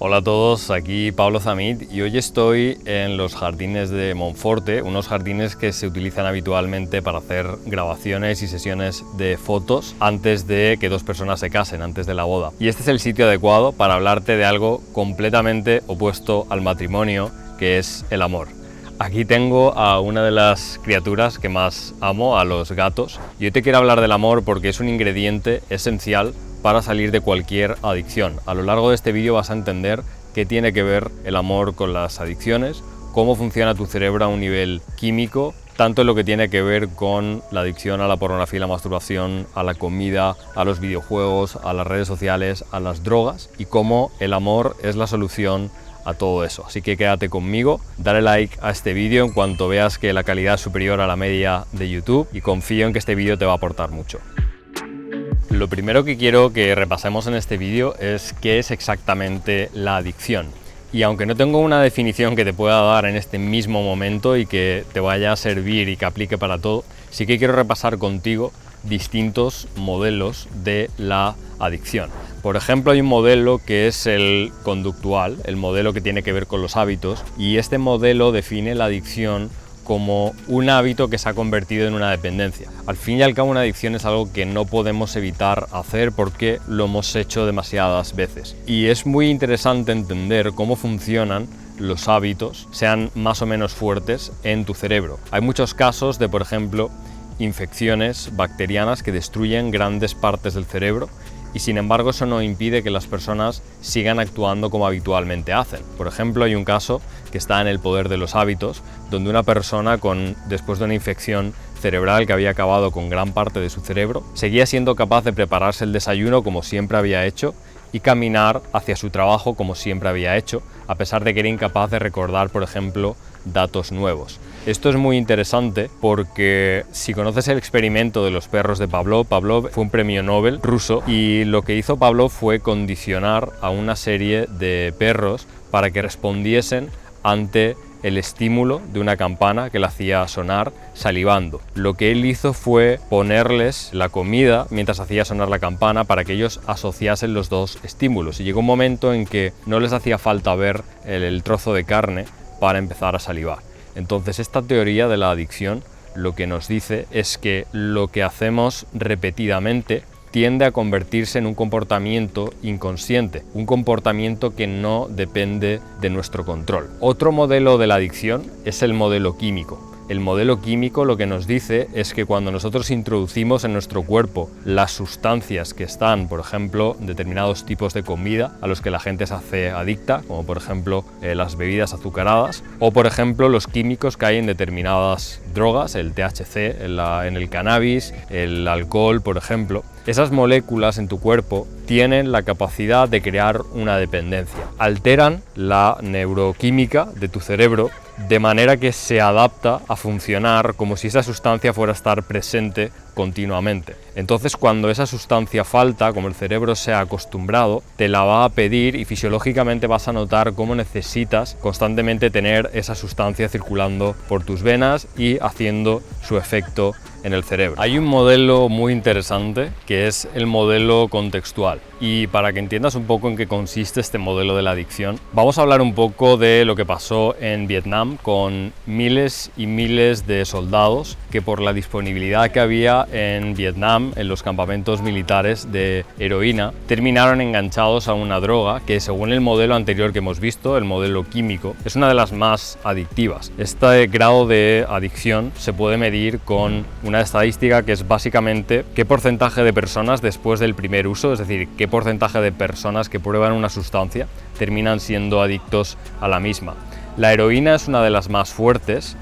Hola a todos, aquí Pablo Zamit y hoy estoy en los jardines de Monforte, unos jardines que se utilizan habitualmente para hacer grabaciones y sesiones de fotos antes de que dos personas se casen, antes de la boda. Y este es el sitio adecuado para hablarte de algo completamente opuesto al matrimonio, que es el amor. Aquí tengo a una de las criaturas que más amo, a los gatos, y hoy te quiero hablar del amor porque es un ingrediente esencial para salir de cualquier adicción. A lo largo de este vídeo vas a entender qué tiene que ver el amor con las adicciones, cómo funciona tu cerebro a un nivel químico, tanto en lo que tiene que ver con la adicción a la pornografía y la masturbación, a la comida, a los videojuegos, a las redes sociales, a las drogas, y cómo el amor es la solución a todo eso. Así que quédate conmigo, dale like a este vídeo en cuanto veas que la calidad es superior a la media de YouTube y confío en que este vídeo te va a aportar mucho. Lo primero que quiero que repasemos en este vídeo es qué es exactamente la adicción. Y aunque no tengo una definición que te pueda dar en este mismo momento y que te vaya a servir y que aplique para todo, sí que quiero repasar contigo distintos modelos de la adicción. Por ejemplo, hay un modelo que es el conductual, el modelo que tiene que ver con los hábitos, y este modelo define la adicción como un hábito que se ha convertido en una dependencia. Al fin y al cabo, una adicción es algo que no podemos evitar hacer porque lo hemos hecho demasiadas veces. Y es muy interesante entender cómo funcionan los hábitos, sean más o menos fuertes, en tu cerebro. Hay muchos casos de, por ejemplo, infecciones bacterianas que destruyen grandes partes del cerebro, y sin embargo eso no impide que las personas sigan actuando como habitualmente hacen. Por ejemplo, hay un caso que está en El poder de los hábitos, donde una persona después de una infección cerebral que había acabado con gran parte de su cerebro, seguía siendo capaz de prepararse el desayuno como siempre había hecho y caminar hacia su trabajo como siempre había hecho, a pesar de que era incapaz de recordar, por ejemplo, datos nuevos. Esto es muy interesante porque si conoces el experimento de los perros de Pavlov, Pavlov fue un premio Nobel ruso y lo que hizo Pavlov fue condicionar a una serie de perros para que respondiesen ante el estímulo de una campana que la hacía sonar salivando. Lo que él hizo fue ponerles la comida mientras hacía sonar la campana para que ellos asociasen los dos estímulos, y llegó un momento en que no les hacía falta ver el trozo de carne para empezar a salivar. Entonces, esta teoría de la adicción lo que nos dice es que lo que hacemos repetidamente tiende a convertirse en un comportamiento inconsciente, un comportamiento que no depende de nuestro control. Otro modelo de la adicción es el modelo químico. El modelo químico lo que nos dice es que cuando nosotros introducimos en nuestro cuerpo las sustancias que están, por ejemplo, en determinados tipos de comida a los que la gente se hace adicta, como por ejemplo las bebidas azucaradas, o por ejemplo los químicos que hay en determinadas drogas, el THC en el cannabis, el alcohol, por ejemplo, esas moléculas en tu cuerpo tienen la capacidad de crear una dependencia. Alteran la neuroquímica de tu cerebro de manera que se adapta a funcionar como si esa sustancia fuera a estar presente continuamente. Entonces, cuando esa sustancia falta, como el cerebro se ha acostumbrado, te la va a pedir y fisiológicamente vas a notar cómo necesitas constantemente tener esa sustancia circulando por tus venas y haciendo su efecto en el cerebro. Hay un modelo muy interesante que es el modelo contextual, y para que entiendas un poco en qué consiste este modelo de la adicción, vamos a hablar un poco de lo que pasó en Vietnam con miles y miles de soldados que, por la disponibilidad que había en Vietnam en los campamentos militares de heroína, terminaron enganchados a una droga que, según el modelo anterior que hemos visto, el modelo químico, es una de las más adictivas. Este grado de adicción se puede medir con una estadística que es básicamente qué porcentaje de personas después del primer uso, es decir, qué porcentaje de personas que prueban una sustancia terminan siendo adictos a la misma. La heroína es una de las más fuertes,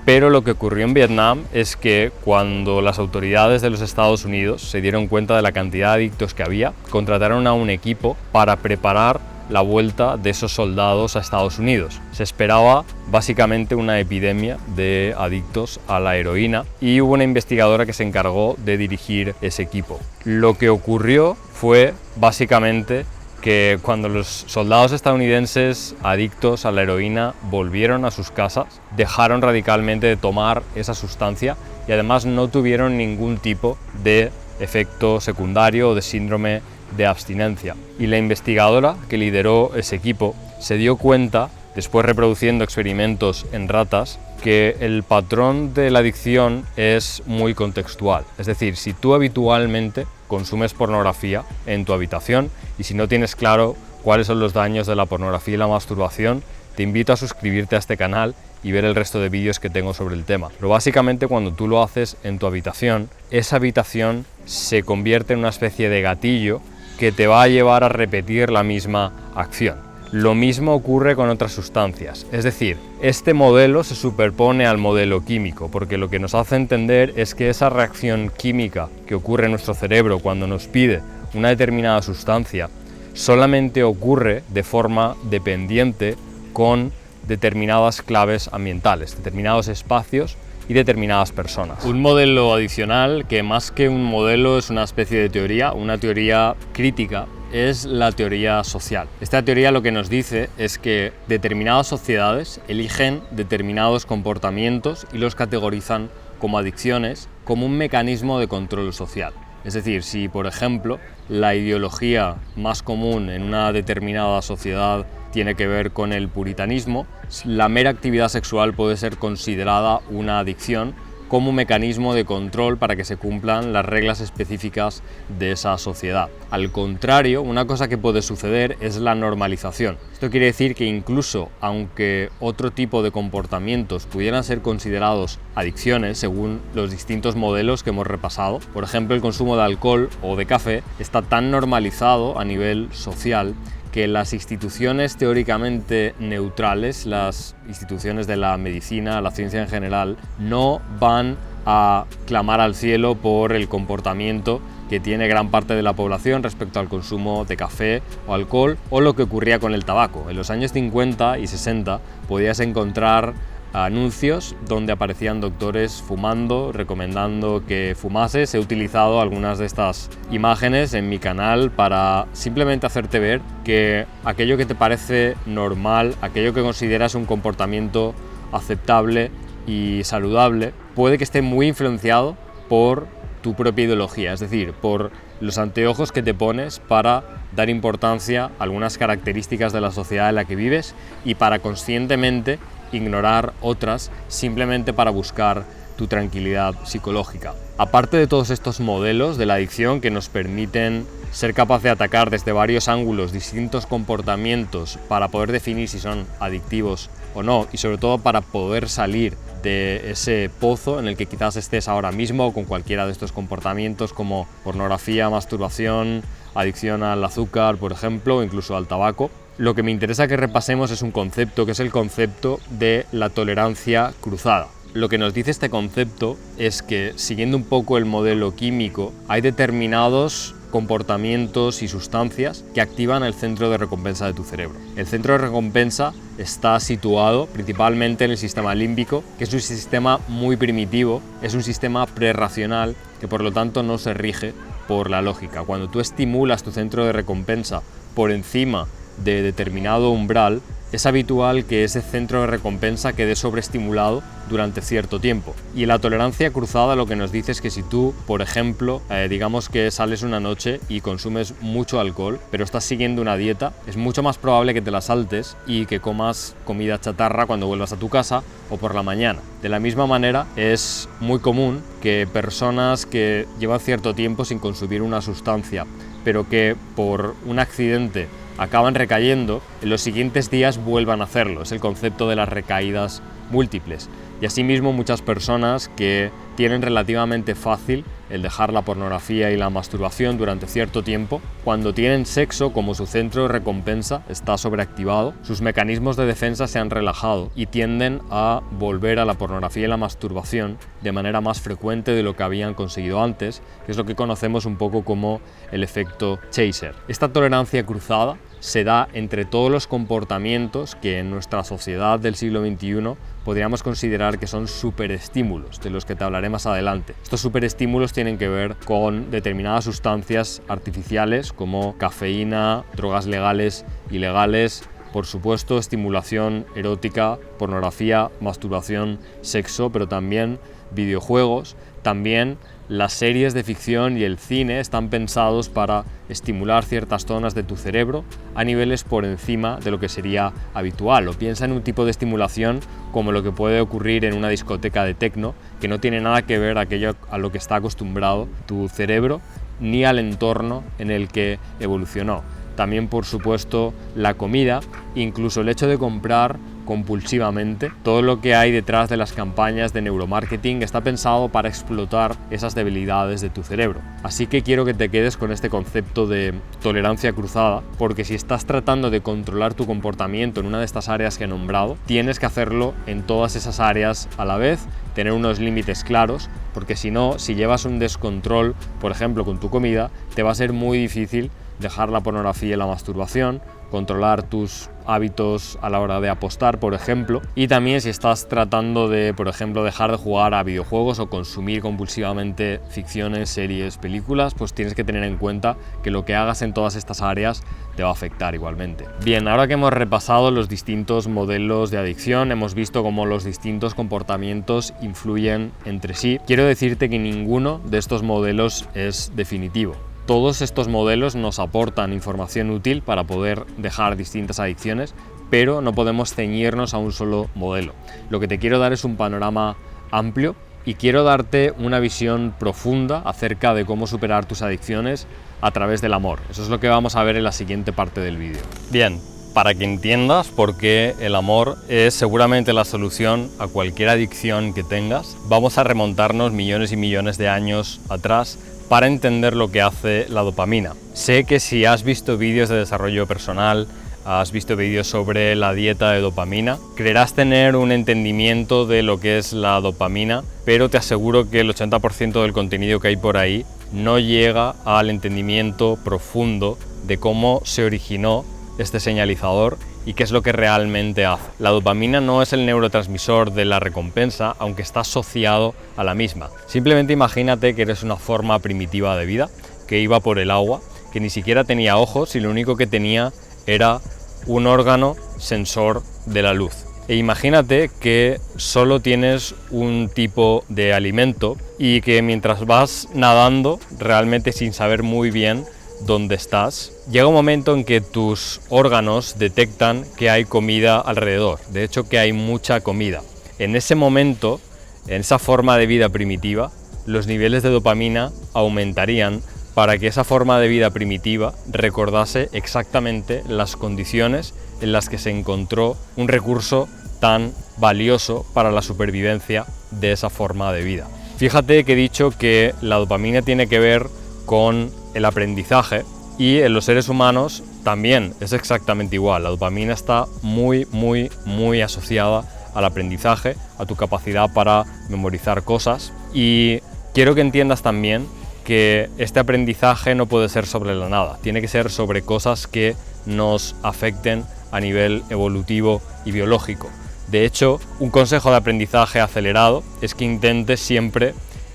pero lo que ocurrió en Vietnam es que cuando las autoridades de los Estados Unidos se dieron cuenta de la cantidad de adictos que había, contrataron a un equipo para preparar la vuelta de esos soldados a Estados Unidos. Se esperaba básicamente una epidemia de adictos a la heroína y hubo una investigadora que se encargó de dirigir ese equipo. Lo que ocurrió fue básicamente que cuando los soldados estadounidenses adictos a la heroína volvieron a sus casas, dejaron radicalmente de tomar esa sustancia y además no tuvieron ningún tipo de efecto secundario o de síndrome de abstinencia. Y la investigadora que lideró ese equipo se dio cuenta, después reproduciendo experimentos en ratas, que el patrón de la adicción es muy contextual. Es decir, si tú habitualmente consumes pornografía en tu habitación y si no tienes claro cuáles son los daños de la pornografía y la masturbación, te invito a suscribirte a este canal y ver el resto de vídeos que tengo sobre el tema. Pero básicamente cuando tú lo haces en tu habitación, esa habitación se convierte en una especie de gatillo que te va a llevar a repetir la misma acción. Lo mismo ocurre con otras sustancias, es decir, este modelo se superpone al modelo químico, porque lo que nos hace entender es que esa reacción química que ocurre en nuestro cerebro cuando nos pide una determinada sustancia solamente ocurre de forma dependiente con determinadas claves ambientales, determinados espacios y determinadas personas. Un modelo adicional que más que un modelo es una especie de teoría, una teoría crítica, es la teoría social. Esta teoría lo que nos dice es que determinadas sociedades eligen determinados comportamientos y los categorizan como adicciones, como un mecanismo de control social. Es decir, si por ejemplo la ideología más común en una determinada sociedad tiene que ver con el puritanismo, la mera actividad sexual puede ser considerada una adicción como un mecanismo de control para que se cumplan las reglas específicas de esa sociedad. Al contrario, una cosa que puede suceder es la normalización. Esto quiere decir que incluso aunque otro tipo de comportamientos pudieran ser considerados adicciones según los distintos modelos que hemos repasado, por ejemplo el consumo de alcohol o de café está tan normalizado a nivel social que las instituciones teóricamente neutrales, las instituciones de la medicina, la ciencia en general, no van a clamar al cielo por el comportamiento que tiene gran parte de la población respecto al consumo de café o alcohol, o lo que ocurría con el tabaco. En los años 50 y 60 podías encontrar anuncios donde aparecían doctores fumando, recomendando que fumases. He utilizado algunas de estas imágenes en mi canal para simplemente hacerte ver que aquello que te parece normal, aquello que consideras un comportamiento aceptable y saludable, puede que esté muy influenciado por tu propia ideología, es decir, por los anteojos que te pones para dar importancia a algunas características de la sociedad en la que vives y para conscientemente ignorar otras simplemente para buscar tu tranquilidad psicológica. Aparte de todos estos modelos de la adicción que nos permiten ser capaces de atacar desde varios ángulos distintos comportamientos para poder definir si son adictivos o no, y sobre todo para poder salir de ese pozo en el que quizás estés ahora mismo con cualquiera de estos comportamientos como pornografía, masturbación, adicción al azúcar, por ejemplo, o incluso al tabaco. Lo que me interesa que repasemos es un concepto que es el concepto de la tolerancia cruzada. Lo que nos dice este concepto es que, siguiendo un poco el modelo químico, hay determinados comportamientos y sustancias que activan el centro de recompensa de tu cerebro. El centro de recompensa está situado principalmente en el sistema límbico, que es un sistema muy primitivo, es un sistema prerracional que por lo tanto no se rige por la lógica. Cuando tú estimulas tu centro de recompensa por encima de determinado umbral, es habitual que ese centro de recompensa quede sobreestimulado durante cierto tiempo. Y la tolerancia cruzada lo que nos dice es que si tú, por ejemplo, digamos que sales una noche y consumes mucho alcohol, pero estás siguiendo una dieta, es mucho más probable que te la saltes y que comas comida chatarra cuando vuelvas a tu casa o por la mañana. De la misma manera, es muy común que personas que llevan cierto tiempo sin consumir una sustancia, pero que por un accidente acaban recayendo, en los siguientes días vuelvan a hacerlo. Es el concepto de las recaídas múltiples. Y asimismo muchas personas que tienen relativamente fácil el dejar la pornografía y la masturbación durante cierto tiempo, cuando tienen sexo, como su centro de recompensa está sobreactivado, sus mecanismos de defensa se han relajado y tienden a volver a la pornografía y la masturbación de manera más frecuente de lo que habían conseguido antes, que es lo que conocemos un poco como el efecto chaser. Esta tolerancia cruzada se da entre todos los comportamientos que en nuestra sociedad del siglo XXI podríamos considerar que son superestímulos, de los que te hablaré más adelante. Estos superestímulos tienen que ver con determinadas sustancias artificiales como cafeína, drogas legales, ilegales, por supuesto, estimulación erótica, pornografía, masturbación, sexo, pero también videojuegos. También las series de ficción y el cine están pensados para estimular ciertas zonas de tu cerebro a niveles por encima de lo que sería habitual. O piensa en un tipo de estimulación como lo que puede ocurrir en una discoteca de techno, que no tiene nada que ver aquello a lo que está acostumbrado tu cerebro ni al entorno en el que evolucionó. También, por supuesto, la comida, incluso el hecho de comprar compulsivamente. Todo lo que hay detrás de las campañas de neuromarketing está pensado para explotar esas debilidades de tu cerebro. Así que quiero que te quedes con este concepto de tolerancia cruzada, porque si estás tratando de controlar tu comportamiento en una de estas áreas que he nombrado, tienes que hacerlo en todas esas áreas a la vez, tener unos límites claros, porque si no, si llevas un descontrol, por ejemplo, con tu comida, te va a ser muy difícil dejar la pornografía y la masturbación, controlar tus hábitos a la hora de apostar, por ejemplo, y también si estás tratando de, por ejemplo, dejar de jugar a videojuegos o consumir compulsivamente ficciones, series, películas, pues tienes que tener en cuenta que lo que hagas en todas estas áreas te va a afectar igualmente. Bien, ahora que hemos repasado los distintos modelos de adicción, hemos visto cómo los distintos comportamientos influyen entre sí, quiero decirte que ninguno de estos modelos es definitivo. Todos estos modelos nos aportan información útil para poder dejar distintas adicciones, pero no podemos ceñirnos a un solo modelo. Lo que te quiero dar es un panorama amplio y quiero darte una visión profunda acerca de cómo superar tus adicciones a través del amor. Eso es lo que vamos a ver en la siguiente parte del vídeo. Bien, para que entiendas por qué el amor es seguramente la solución a cualquier adicción que tengas, vamos a remontarnos millones y millones de años atrás para entender lo que hace la dopamina. Sé que si has visto vídeos de desarrollo personal, has visto vídeos sobre la dieta de dopamina, creerás tener un entendimiento de lo que es la dopamina, pero te aseguro que el 80% del contenido que hay por ahí no llega al entendimiento profundo de cómo se originó este señalizador y qué es lo que realmente hace. La dopamina no es el neurotransmisor de la recompensa, aunque está asociado a la misma. Simplemente imagínate que eres una forma primitiva de vida, que iba por el agua, que ni siquiera tenía ojos y lo único que tenía era un órgano sensor de la luz. E imagínate que solo tienes un tipo de alimento y que mientras vas nadando, realmente sin saber muy bien dónde estás, llega un momento en que tus órganos detectan que hay comida alrededor, de hecho que hay mucha comida. En ese momento, en esa forma de vida primitiva, los niveles de dopamina aumentarían para que esa forma de vida primitiva recordase exactamente las condiciones en las que se encontró un recurso tan valioso para la supervivencia de esa forma de vida. Fíjate que he dicho que la dopamina tiene que ver con el aprendizaje y en los seres humanos también es exactamente igual. La dopamina está muy asociada al aprendizaje, a tu capacidad para memorizar cosas, y quiero que entiendas también que este aprendizaje no puede ser sobre la nada, tiene que ser sobre cosas que nos afecten a nivel evolutivo y biológico. De hecho, un consejo de aprendizaje acelerado es que intentes siempre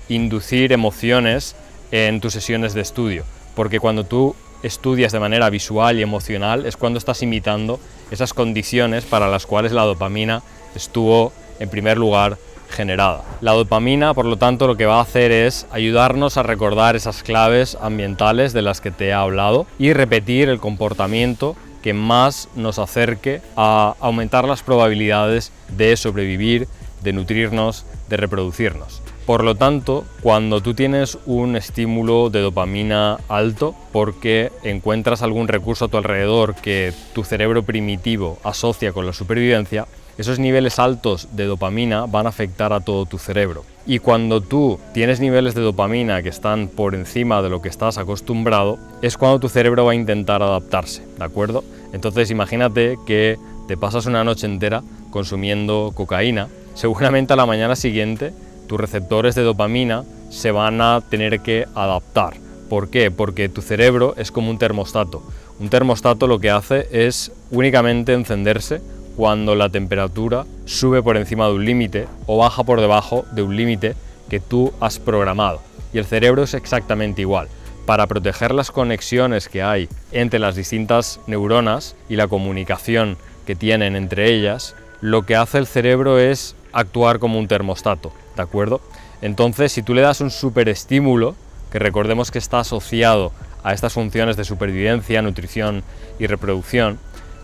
inducir emociones en tus sesiones de estudio, porque cuando tú estudias de manera visual y emocional es cuando estás imitando esas condiciones para las cuales la dopamina estuvo en primer lugar generada. La dopamina, por lo tanto, lo que va a hacer es ayudarnos a recordar esas claves ambientales de las que te he hablado y repetir el comportamiento que más nos acerque a aumentar las probabilidades de sobrevivir, de nutrirnos, de reproducirnos. Por lo tanto, cuando tú tienes un estímulo de dopamina alto porque encuentras algún recurso a tu alrededor que tu cerebro primitivo asocia con la supervivencia, esos niveles altos de dopamina van a afectar a todo tu cerebro. Y cuando tú tienes niveles de dopamina que están por encima de lo que estás acostumbrado, es cuando tu cerebro va a intentar adaptarse, ¿de acuerdo? Entonces imagínate que te pasas una noche entera consumiendo cocaína, seguramente a la mañana siguiente tus receptores de dopamina se van a tener que adaptar. ¿Por qué? Porque tu cerebro es como un termostato. Un termostato lo que hace es únicamente encenderse cuando la temperatura sube por encima de un límite o baja por debajo de un límite que tú has programado. Y el cerebro es exactamente igual. Para proteger las conexiones que hay entre las distintas neuronas y la comunicación que tienen entre ellas, lo que hace el cerebro es actuar como un termostato, ¿de acuerdo? Entonces, si tú le das un superestímulo, que recordemos que está asociado a estas funciones de supervivencia, nutrición y reproducción,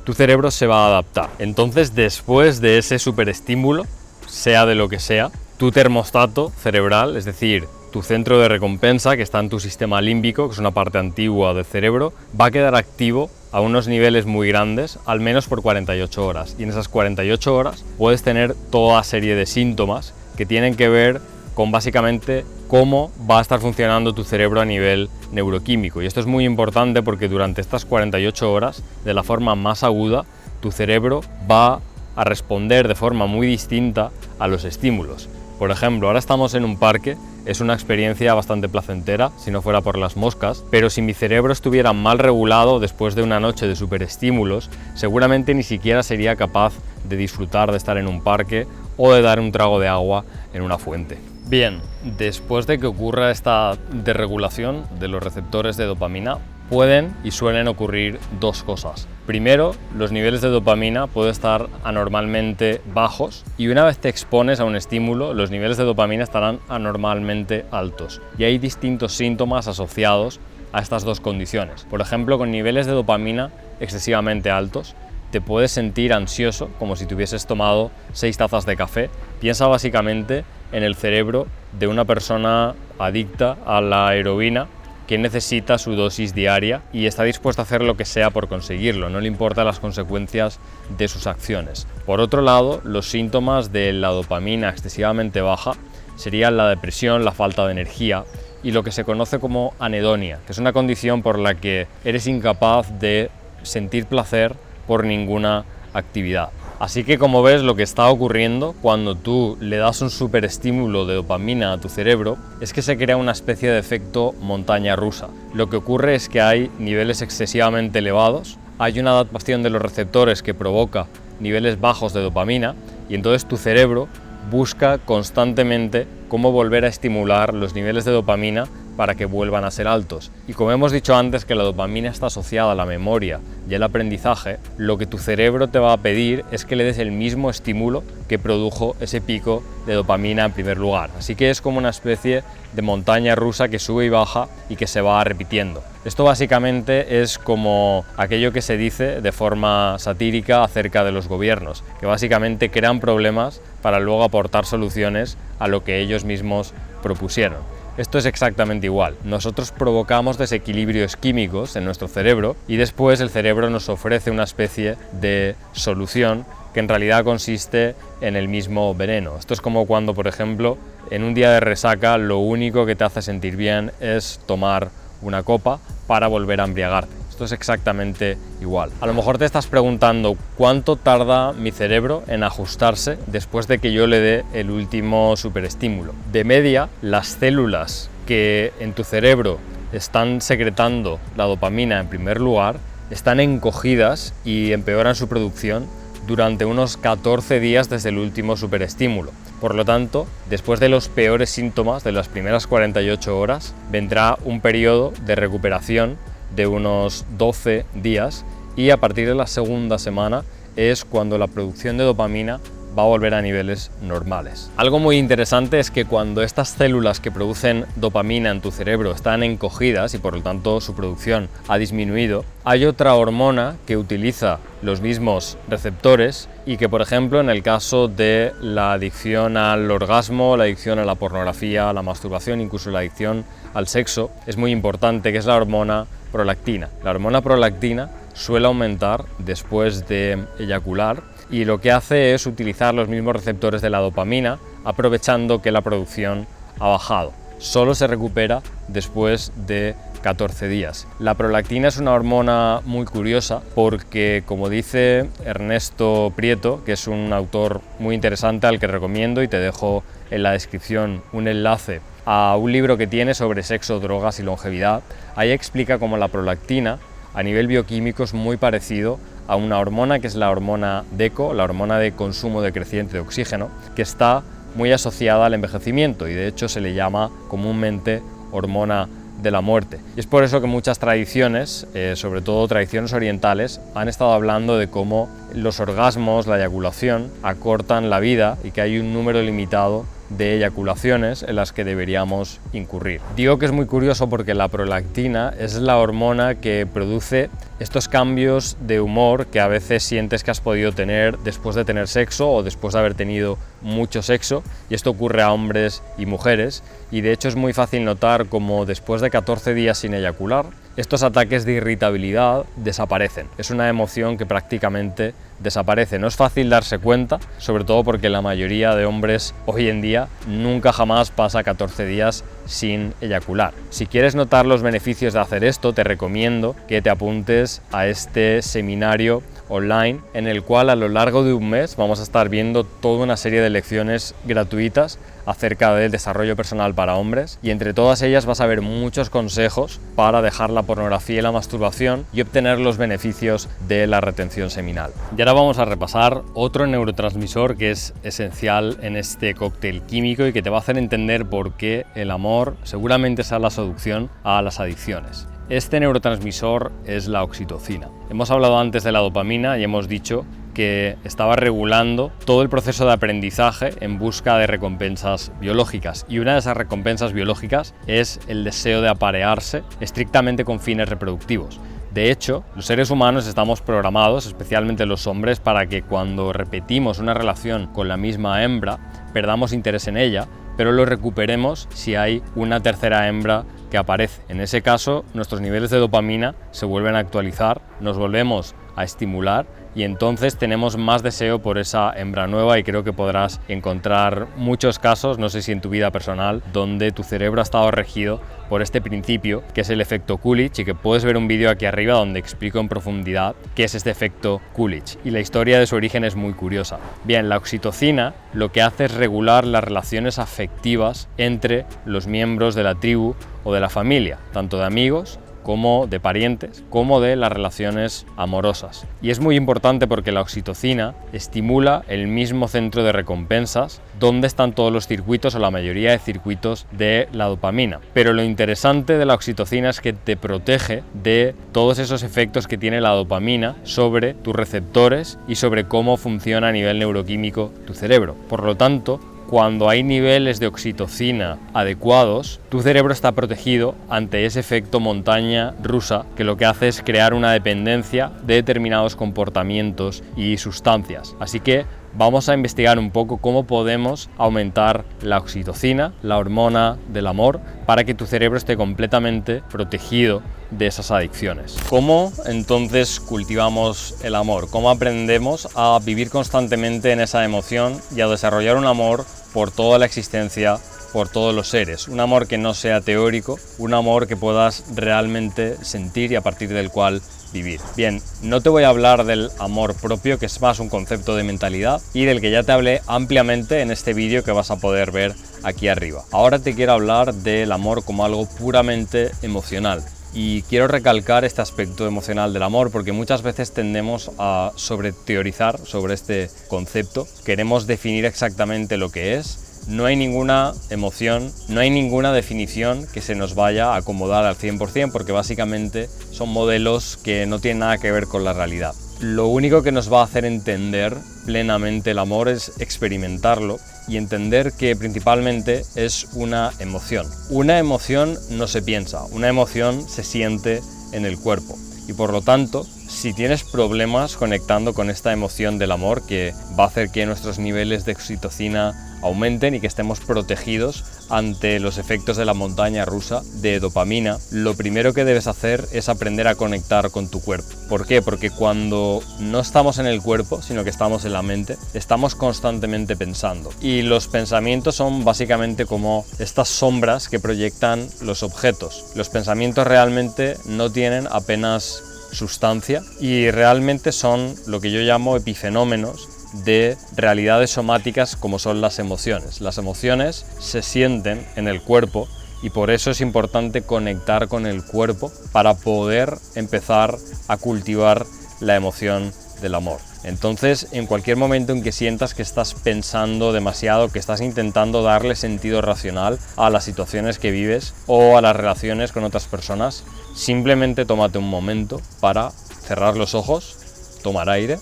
tu cerebro se va a adaptar. Entonces, después de ese superestímulo, sea de lo que sea, tu termostato cerebral, es decir, tu centro de recompensa, que está en tu sistema límbico, que es una parte antigua del cerebro, va a quedar activo a unos niveles muy grandes, al menos por 48 horas. Y en esas 48 horas puedes tener toda serie de síntomas que tienen que ver con básicamente cómo va a estar funcionando tu cerebro a nivel neuroquímico. Y esto es muy importante porque durante estas 48 horas, de la forma más aguda, tu cerebro va a responder de forma muy distinta a los estímulos. Por ejemplo, ahora estamos en un parque, es una experiencia bastante placentera, si no fuera por las moscas, pero si mi cerebro estuviera mal regulado después de una noche de superestímulos, seguramente ni siquiera sería capaz de disfrutar de estar en un parque o de dar un trago de agua en una fuente. Bien, después de que ocurra esta desregulación de los receptores de dopamina, pueden y suelen ocurrir dos cosas. Primero, los niveles de dopamina pueden estar anormalmente bajos y una vez te expones a un estímulo, los niveles de dopamina estarán anormalmente altos. Y hay distintos síntomas asociados a estas dos condiciones. Por ejemplo, con niveles de dopamina excesivamente altos, te puedes sentir ansioso, como si te hubieses tomado 6 tazas de café. Piensa básicamente en el cerebro de una persona adicta a la heroína que necesita su dosis diaria y está dispuesto a hacer lo que sea por conseguirlo, no le importan las consecuencias de sus acciones. Por otro lado, los síntomas de la dopamina excesivamente baja serían la depresión, la falta de energía y lo que se conoce como anedonia, que es una condición por la que eres incapaz de sentir placer por ninguna actividad. Así que, como ves, lo que está ocurriendo cuando tú le das un superestímulo de dopamina a tu cerebro es que se crea una especie de efecto montaña rusa. Lo que ocurre es que hay niveles excesivamente elevados, hay una adaptación de los receptores que provoca niveles bajos de dopamina y entonces tu cerebro busca constantemente cómo volver a estimular los niveles de dopamina para que vuelvan a ser altos. Y como hemos dicho antes que la dopamina está asociada a la memoria y el aprendizaje, lo que tu cerebro te va a pedir es que le des el mismo estímulo que produjo ese pico de dopamina en primer lugar. Así que es como una especie de montaña rusa que sube y baja y que se va repitiendo. Esto básicamente es como aquello que se dice de forma satírica acerca de los gobiernos, que básicamente crean problemas para luego aportar soluciones a lo que ellos mismos propusieron. Esto es exactamente igual. Nosotros provocamos desequilibrios químicos en nuestro cerebro y después el cerebro nos ofrece una especie de solución que en realidad consiste en el mismo veneno. Esto es como cuando, por ejemplo, en un día de resaca lo único que te hace sentir bien es tomar una copa para volver a embriagarte. Esto es exactamente igual. A lo mejor te estás preguntando cuánto tarda mi cerebro en ajustarse después de que yo le dé el último superestímulo. De media, las células que en tu cerebro están secretando la dopamina en primer lugar están encogidas y empeoran su producción durante unos 14 días desde el último superestímulo. Por lo tanto, después de los peores síntomas de las primeras 48 horas, vendrá un periodo de recuperación de unos 12 días y a partir de la segunda semana es cuando la producción de dopamina va a volver a niveles normales. Algo muy interesante es que cuando estas células que producen dopamina en tu cerebro están encogidas y por lo tanto su producción ha disminuido, hay otra hormona que utiliza los mismos receptores y que, por ejemplo, en el caso de la adicción al orgasmo, la adicción a la pornografía, a la masturbación, incluso la adicción al sexo, es muy importante, que es la hormona prolactina. La hormona prolactina suele aumentar después de eyacular y lo que hace es utilizar los mismos receptores de la dopamina, aprovechando que la producción ha bajado. Solo se recupera después de 14 días. La prolactina es una hormona muy curiosa porque, como dice Ernesto Prieto, que es un autor muy interesante al que recomiendo y te dejo en la descripción un enlace a un libro que tiene sobre sexo, drogas y longevidad, ahí explica cómo la prolactina a nivel bioquímico es muy parecido a una hormona que es la hormona DECO, la hormona de consumo decreciente de oxígeno, que está muy asociada al envejecimiento y de hecho se le llama comúnmente hormona de la muerte. Y es por eso que muchas tradiciones, sobre todo tradiciones orientales, han estado hablando de cómo los orgasmos, la eyaculación, acortan la vida y que hay un número limitado de eyaculaciones en las que deberíamos incurrir. Digo que es muy curioso porque la prolactina es la hormona que produce estos cambios de humor que a veces sientes que has podido tener después de tener sexo o después de haber tenido mucho sexo, y esto ocurre a hombres y mujeres, y de hecho es muy fácil notar como después de 14 días sin eyacular, estos ataques de irritabilidad desaparecen. Es una emoción que prácticamente desaparece. No es fácil darse cuenta, sobre todo porque la mayoría de hombres hoy en día nunca jamás pasa 14 días sin eyacular. Si quieres notar los beneficios de hacer esto, te recomiendo que te apuntes a este seminario online en el cual a lo largo de un mes vamos a estar viendo toda una serie de lecciones gratuitas acerca del desarrollo personal para hombres, y entre todas ellas vas a ver muchos consejos para dejar la pornografía y la masturbación y obtener los beneficios de la retención seminal. Y ahora vamos a repasar otro neurotransmisor que es esencial en este cóctel químico y que te va a hacer entender por qué el amor seguramente sea la solución a las adicciones. Este neurotransmisor es la oxitocina. Hemos hablado antes de la dopamina y hemos dicho que estaba regulando todo el proceso de aprendizaje en busca de recompensas biológicas, y una de esas recompensas biológicas es el deseo de aparearse estrictamente con fines reproductivos. De hecho, los seres humanos estamos programados, especialmente los hombres, para que cuando repetimos una relación con la misma hembra perdamos interés en ella, pero lo recuperemos si hay una tercera hembra que aparece. En ese caso, nuestros niveles de dopamina se vuelven a actualizar, nos volvemos a estimular y entonces tenemos más deseo por esa hembra nueva, y creo que podrás encontrar muchos casos, no sé si en tu vida personal, donde tu cerebro ha estado regido por este principio, que es el efecto Coolidge, y que puedes ver un vídeo aquí arriba donde explico en profundidad qué es este efecto Coolidge, y la historia de su origen es muy curiosa. Bien, la oxitocina lo que hace es regular las relaciones afectivas entre los miembros de la tribu o de la familia, tanto de amigos como de parientes, como de las relaciones amorosas. Y es muy importante porque la oxitocina estimula el mismo centro de recompensas donde están todos los circuitos o la mayoría de circuitos de la dopamina. Pero lo interesante de la oxitocina es que te protege de todos esos efectos que tiene la dopamina sobre tus receptores y sobre cómo funciona a nivel neuroquímico tu cerebro. Por lo tanto, cuando hay niveles de oxitocina adecuados, tu cerebro está protegido ante ese efecto montaña rusa, que lo que hace es crear una dependencia de determinados comportamientos y sustancias. Así que vamos a investigar un poco cómo podemos aumentar la oxitocina, la hormona del amor, para que tu cerebro esté completamente protegido de esas adicciones. ¿Cómo entonces cultivamos el amor? ¿Cómo aprendemos a vivir constantemente en esa emoción y a desarrollar un amor por toda la existencia, por todos los seres? Un amor que no sea teórico, un amor que puedas realmente sentir y a partir del cual vivir. Bien, no te voy a hablar del amor propio, que es más un concepto de mentalidad y del que ya te hablé ampliamente en este vídeo que vas a poder ver aquí arriba. Ahora te quiero hablar del amor como algo puramente emocional. Y quiero recalcar este aspecto emocional del amor porque muchas veces tendemos a sobreteorizar sobre este concepto. Queremos definir exactamente lo que es. No hay ninguna emoción, no hay ninguna definición que se nos vaya a acomodar al 100% porque básicamente son modelos que no tienen nada que ver con la realidad. Lo único que nos va a hacer entender plenamente el amor es experimentarlo y entender que principalmente es una emoción. Una emoción no se piensa, una emoción se siente en el cuerpo. Y por lo tanto, si tienes problemas conectando con esta emoción del amor, que va a hacer que nuestros niveles de oxitocina aumenten y que estemos protegidos ante los efectos de la montaña rusa de dopamina, lo primero que debes hacer es aprender a conectar con tu cuerpo. ¿Por qué? Porque cuando no estamos en el cuerpo, sino que estamos en la mente, estamos constantemente pensando. Y los pensamientos son básicamente como estas sombras que proyectan los objetos. Los pensamientos realmente no tienen apenas sustancia y realmente son lo que yo llamo epifenómenos de realidades somáticas como son las emociones. Las emociones se sienten en el cuerpo y por eso es importante conectar con el cuerpo para poder empezar a cultivar la emoción del amor. Entonces, en cualquier momento en que sientas que estás pensando demasiado, que estás intentando darle sentido racional a las situaciones que vives o a las relaciones con otras personas, simplemente tómate un momento para cerrar los ojos, tomar aire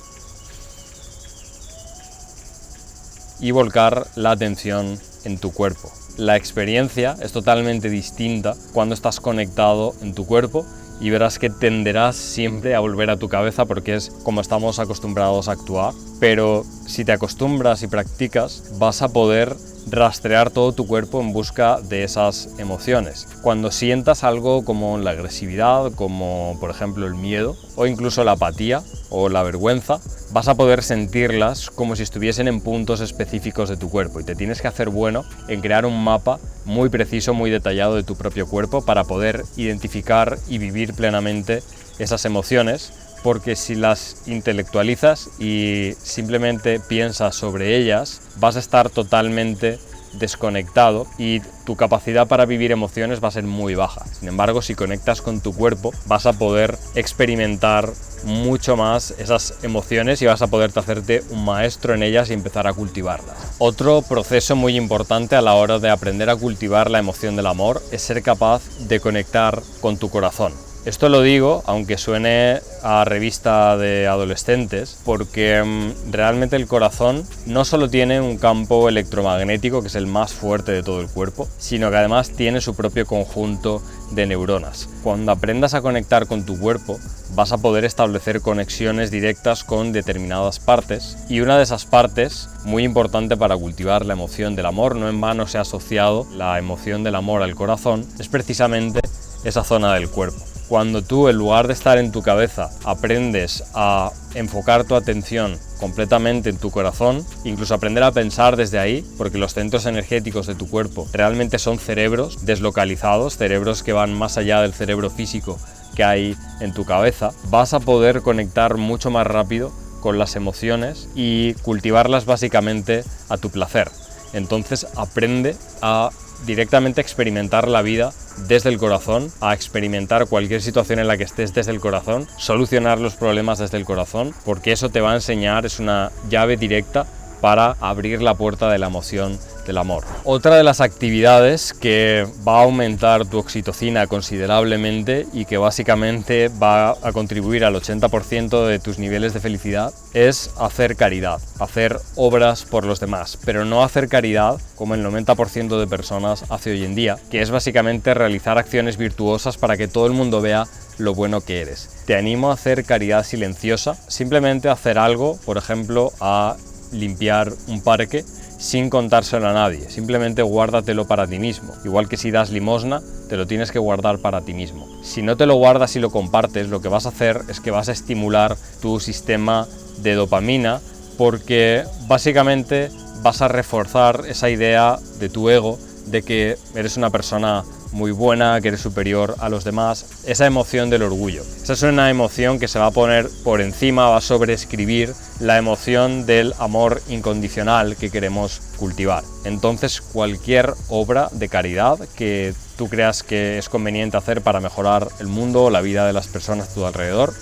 y volcar la atención en tu cuerpo. La experiencia es totalmente distinta cuando estás conectado en tu cuerpo y verás que tenderás siempre a volver a tu cabeza porque es como estamos acostumbrados a actuar. Pero si te acostumbras y practicas, vas a poder rastrear todo tu cuerpo en busca de esas emociones. Cuando sientas algo como la agresividad, como por ejemplo el miedo o incluso la apatía o la vergüenza, vas a poder sentirlas como si estuviesen en puntos específicos de tu cuerpo y te tienes que hacer bueno en crear un mapa muy preciso, muy detallado de tu propio cuerpo para poder identificar y vivir plenamente esas emociones, porque si las intelectualizas y simplemente piensas sobre ellas, vas a estar totalmente desconectado y tu capacidad para vivir emociones va a ser muy baja. Sin embargo, si conectas con tu cuerpo, vas a poder experimentar mucho más esas emociones y vas a poderte hacerte un maestro en ellas y empezar a cultivarlas. Otro proceso muy importante a la hora de aprender a cultivar la emoción del amor es ser capaz de conectar con tu corazón. Esto lo digo, aunque suene a revista de adolescentes, porque realmente el corazón no solo tiene un campo electromagnético, que es el más fuerte de todo el cuerpo, sino que además tiene su propio conjunto de neuronas. Cuando aprendas a conectar con tu cuerpo, vas a poder establecer conexiones directas con determinadas partes, y una de esas partes, muy importante para cultivar la emoción del amor, no en vano se ha asociado la emoción del amor al corazón, es precisamente esa zona del cuerpo. Cuando tú, en lugar de estar en tu cabeza, aprendes a enfocar tu atención completamente en tu corazón, incluso aprender a pensar desde ahí, porque los centros energéticos de tu cuerpo realmente son cerebros deslocalizados, cerebros que van más allá del cerebro físico que hay en tu cabeza, vas a poder conectar mucho más rápido con las emociones y cultivarlas básicamente a tu placer. Entonces aprende a directamente experimentar la vida desde el corazón, a experimentar cualquier situación en la que estés desde el corazón, solucionar los problemas desde el corazón, porque eso te va a enseñar, es una llave directa para abrir la puerta de la emoción del amor. Otra de las actividades que va a aumentar tu oxitocina considerablemente y que básicamente va a contribuir al 80% de tus niveles de felicidad es hacer caridad, hacer obras por los demás, pero no hacer caridad como el 90% de personas hace hoy en día, que es básicamente realizar acciones virtuosas para que todo el mundo vea lo bueno que eres. Te animo a hacer caridad silenciosa, simplemente hacer algo, por ejemplo, a limpiar un parque sin contárselo a nadie, simplemente guárdatelo para ti mismo. Igual que si das limosna, te lo tienes que guardar para ti mismo. Si no te lo guardas y lo compartes, lo que vas a hacer es que vas a estimular tu sistema de dopamina, porque básicamente vas a reforzar esa idea de tu ego de que eres una persona muy buena, que eres superior a los demás, esa emoción del orgullo. Esa es una emoción que se va a poner por encima, va a sobreescribir la emoción del amor incondicional que queremos cultivar. Entonces, cualquier obra de caridad que tú creas que es conveniente hacer para mejorar el mundo o la vida de las personas a tu alrededor,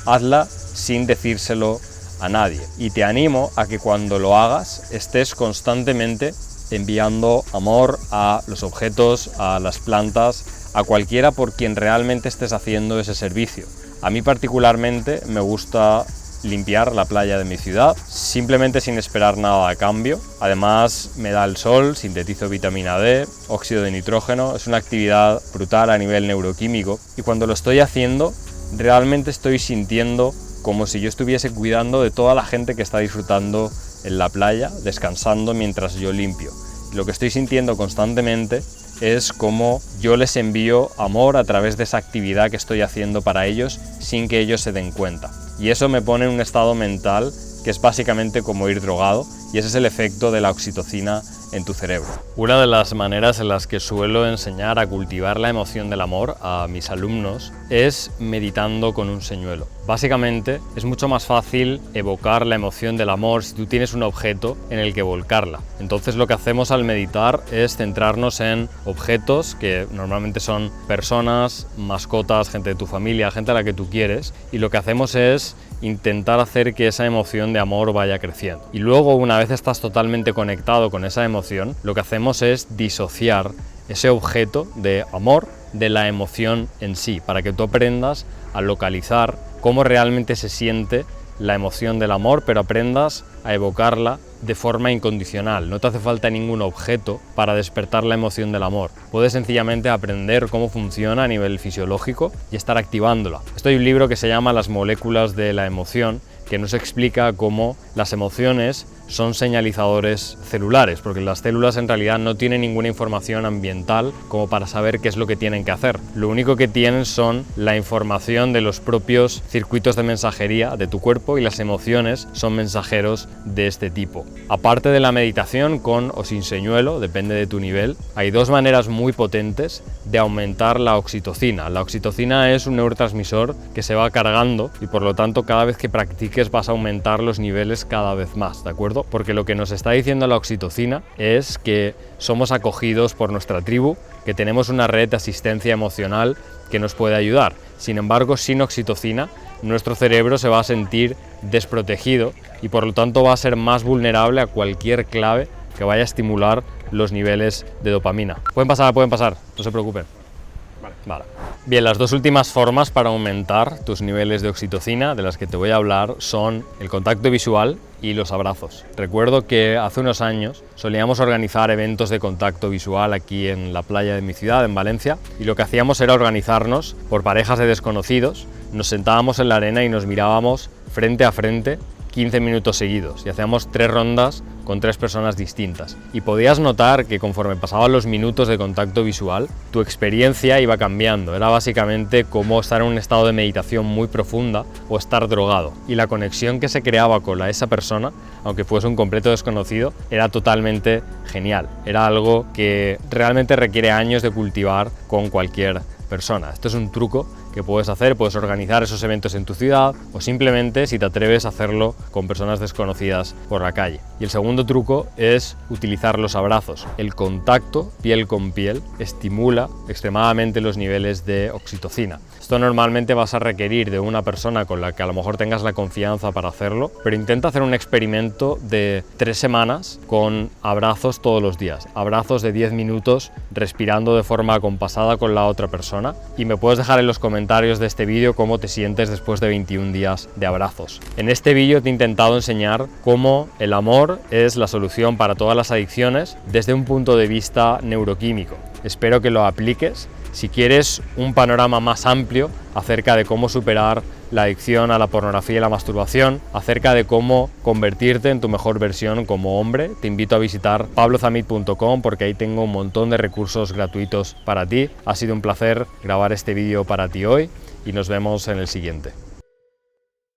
hazla sin decírselo a nadie. Y te animo a que cuando lo hagas estés constantemente enviando amor a los objetos, a las plantas, a cualquiera por quien realmente estés haciendo ese servicio. A mí particularmente me gusta limpiar la playa de mi ciudad, simplemente sin esperar nada a cambio. Además me da el sol, sintetizo vitamina D, óxido de nitrógeno, es una actividad brutal a nivel neuroquímico y cuando lo estoy haciendo realmente estoy sintiendo como si yo estuviese cuidando de toda la gente que está disfrutando en la playa, descansando mientras yo limpio. Lo que estoy sintiendo constantemente es como yo les envío amor a través de esa actividad que estoy haciendo para ellos sin que ellos se den cuenta. Y eso me pone en un estado mental que es básicamente como ir drogado, y ese es el efecto de la oxitocina en tu cerebro. Una de las maneras en las que suelo enseñar a cultivar la emoción del amor a mis alumnos es meditando con un señuelo. Básicamente es mucho más fácil evocar la emoción del amor si tú tienes un objeto en el que volcarla. Entonces lo que hacemos al meditar es centrarnos en objetos que normalmente son personas, mascotas, gente de tu familia, gente a la que tú quieres, y lo que hacemos es intentar hacer que esa emoción de amor vaya creciendo. Y luego, una vez estás totalmente conectado con esa emoción, lo que hacemos es disociar ese objeto de amor de la emoción en sí, para que tú aprendas a localizar cómo realmente se siente la emoción del amor, pero aprendas a evocarla de forma incondicional. No te hace falta ningún objeto para despertar la emoción del amor. Puedes sencillamente aprender cómo funciona a nivel fisiológico y estar activándola. Esto hay un libro que se llama Las moléculas de la emoción, que nos explica cómo las emociones son señalizadores celulares, porque las células en realidad no tienen ninguna información ambiental como para saber qué es lo que tienen que hacer. Lo único que tienen son la información de los propios circuitos de mensajería de tu cuerpo, y las emociones son mensajeros de este tipo. Aparte de la meditación, con o sin señuelo, depende de tu nivel, hay dos maneras muy potentes de aumentar la oxitocina. La oxitocina es un neurotransmisor que se va cargando y por lo tanto cada vez que practiques vas a aumentar los niveles cada vez más, ¿de acuerdo? Porque lo que nos está diciendo la oxitocina es que somos acogidos por nuestra tribu, que tenemos una red de asistencia emocional que nos puede ayudar. Sin embargo, sin oxitocina, nuestro cerebro se va a sentir desprotegido y por lo tanto va a ser más vulnerable a cualquier clave que vaya a estimular los niveles de dopamina. Pueden pasar, no se preocupen. Vale. Bien, las dos últimas formas para aumentar tus niveles de oxitocina de las que te voy a hablar son el contacto visual y los abrazos. Recuerdo que hace unos años solíamos organizar eventos de contacto visual aquí en la playa de mi ciudad, en Valencia, y lo que hacíamos era organizarnos por parejas de desconocidos, nos sentábamos en la arena y nos mirábamos frente a frente 15 minutos seguidos y hacíamos 3 rondas con 3 personas distintas. Y podías notar que conforme pasaban los minutos de contacto visual, tu experiencia iba cambiando. Era básicamente como estar en un estado de meditación muy profunda o estar drogado. Y la conexión que se creaba con esa persona, aunque fuese un completo desconocido, era totalmente genial. Era algo que realmente requiere años de cultivar con cualquier persona. Esto es un truco que puedes hacer, puedes organizar esos eventos en tu ciudad o simplemente, si te atreves, a hacerlo con personas desconocidas por la calle. Y el segundo truco es utilizar los abrazos. El contacto piel con piel estimula extremadamente los niveles de oxitocina. Esto normalmente vas a requerir de una persona con la que a lo mejor tengas la confianza para hacerlo, pero intenta hacer un experimento de 3 semanas con abrazos todos los días. Abrazos de 10 minutos respirando de forma acompasada con la otra persona, y me puedes dejar en los comentarios de este vídeo cómo te sientes después de 21 días de abrazos. En este vídeo te he intentado enseñar cómo el amor es la solución para todas las adicciones desde un punto de vista neuroquímico. Espero que lo apliques. Si quieres un panorama más amplio acerca de cómo superar la adicción a la pornografía y la masturbación, acerca de cómo convertirte en tu mejor versión como hombre, te invito a visitar pablozamit.com, porque ahí tengo un montón de recursos gratuitos para ti. Ha sido un placer grabar este vídeo para ti hoy y nos vemos en el siguiente.